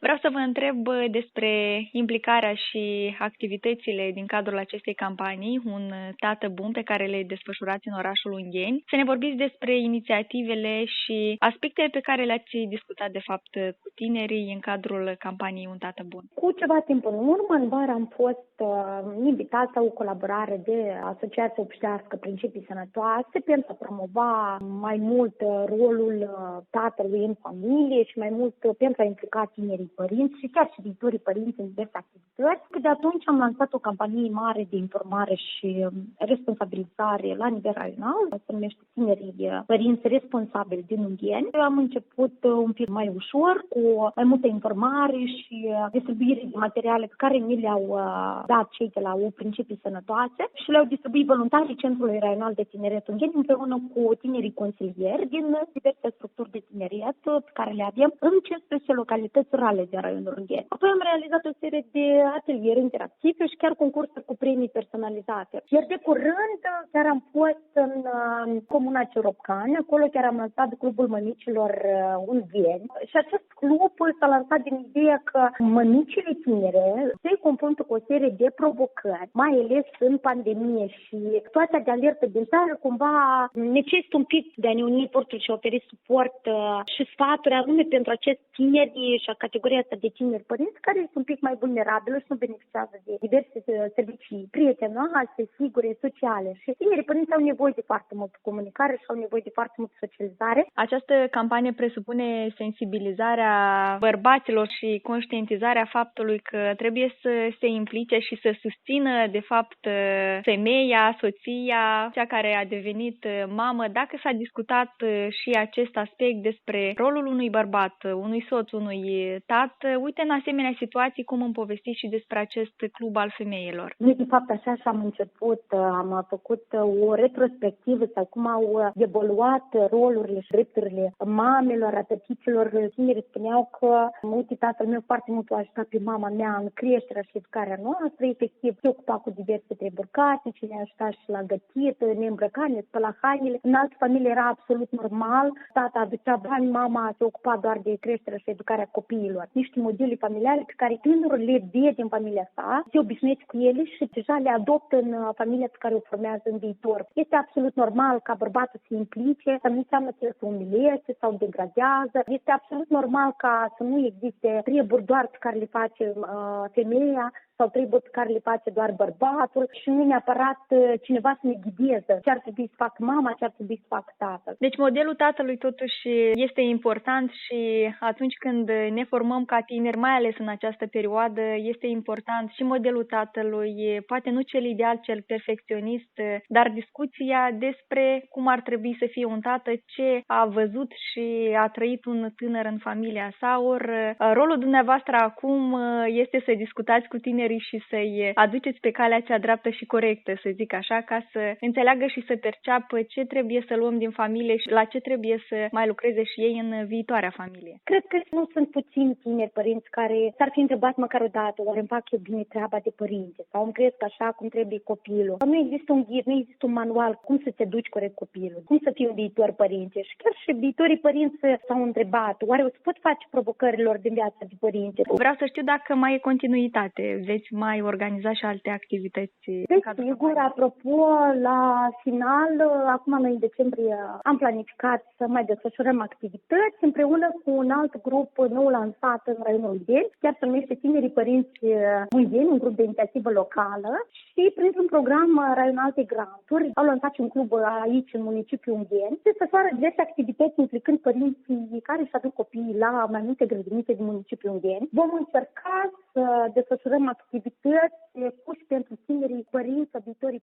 Vreau să vă întreb despre implicarea și activitățile din cadrul acestei campanii, Un tată bun, pe care le desfășurați în orașul Ungheni. Să ne vorbiți despre inițiativele și aspectele pe care le-ați discutat, de fapt, cu tinerii în cadrul campaniei Un tată bun. Cu ceva timp în urmă, în vară, am fost invitat la o colaborare de Asociația Obștească Principii Sănătoase pentru a promova mai mult rolul tatălui în familie și mai mult pentru a implica tinerii părinți și chiar și viitorii părinți în diverse activități. De atunci am lansat o campanie mare de informare și responsabilizare la nivel raional, se numește Tinerii Părinți Responsabili din Ungheni. Am început un pic mai ușor, cu mai multă informare și distribuire de materiale pe care ni le-au dat cei de la Principii Sănătoase și le-au distribuit voluntarii Centrului Raional de Tineret Ungheni împreună cu tinerii consilieri din diverse structuri de tineret pe care le avem în 15 localități rurale din raionul Ungheni. Apoi am realizat o serie de ateliere interactive și chiar concursuri cu premii personalizate. Iar de curând chiar am fost în Comuna Ciuropcani, acolo chiar am lansat Clubul Mămicilor Ungheni și acest club s-a lansat din ideea că mămicile tinere se confruntă cu o serie de provocări, mai ales în pandemie și situația de alertă din țară cumva necesită un pic de a ne uni eforturi și a oferi suport și sfaturi anume pentru acești tineri și a categoria asta de tineri părinți care sunt un pic mai vulnerabili și nu beneficiază de diverse servicii prietenoase, sigure, sociale. Și tinerii părinți au nevoie de foarte multă comunicare și au nevoie de foarte multă socializare. Această campanie presupune sensibilizarea bărbaților și conștientizarea faptului că trebuie să se implice și să susțină, de fapt, femeia, soția, cea care a devenit mamă. Dacă s-a discutat și acest aspect despre rolul unui bărbat, unui soț, unui tată, uite, în asemenea situații, cum îmi povestiți și despre acest club al femeilor. Noi, de fapt, așa și am început, am făcut o retrospectivă sau cum au evoluat rolurile și drepturile mamelor, a tăticilor. Tinerii spuneau că, uite, tatăl meu foarte mult a ajutat pe mama mea în creșterea și educarea noastră, efectiv se ocupa cu diverse treburi casnice, ne ajuta și la gătit, ne îmbrăca, ne spăla hainele. În altă familie era absolut normal, tata aducea bani, mama se ocupa doar de creșterea și educarea copiilor. Niște modele familiale pe care tânărul le vede în familia sa, se obișnuiește cu ele și deja le adoptă în familia pe care o formează în viitor. Este absolut normal ca bărbatul să se implice, să nu înseamnă că el se umilieze sau degradează. Este absolut normal ca să nu existe treburi doar pe care le face femeia sau treburi pe care le face doar bărbatul și nu neapărat cineva să ne ghideze ce ar trebui să facă mama, ce ar trebui să facă tatăl. Deci modelul tatălui totuși este important și atunci când ne formăm ca tineri, mai ales în această perioadă, este important și modelul tatălui, poate nu cel ideal, cel perfecționist, dar discuția despre cum ar trebui să fie un tată, ce a văzut și a trăit un tânăr în familia sa, ori rolul dumneavoastră acum este să discutați cu tinerii și să-i aduceți pe calea cea dreaptă și corectă, să zic așa, ca să înțeleagă și să perceapă ce trebuie să luăm din familie și la ce trebuie să mai lucreze și ei în viitoarea familie. Cred că nu sunt puțini tineri părinți care s-ar fi întrebat măcar o dată, oare îmi fac eu bine treaba de părinte sau îmi cresc așa cum trebuie copilul. Nu există un ghid, nu există un manual cum să te duci corect copilul, cum să fii un viitor părinte. Și chiar și viitorii părinți s-au întrebat, oare o să pot face provocărilor din viața de părinte? Vreau să știu dacă mai e continuitate. Veți mai organiza și alte activități? Sigur, apropo, la final, acum noi în decembrie am planificat să mai desfășurăm activități împreună cu un alt grup nou lansat în raionul Ungheni, chiar se numește Tinerii Părinți Ungheni, un grup de inițiativă locală și printr-un program raional de granturi au lansat și un club aici în municipiul Ungheni. Se desfășoară diverse activități implicând părinții care își aduc copiii la mai multe grădinițe din municipiul Ungheni. Vom încerca să desfășurăm activități puse pentru tinerii părinți, viitorii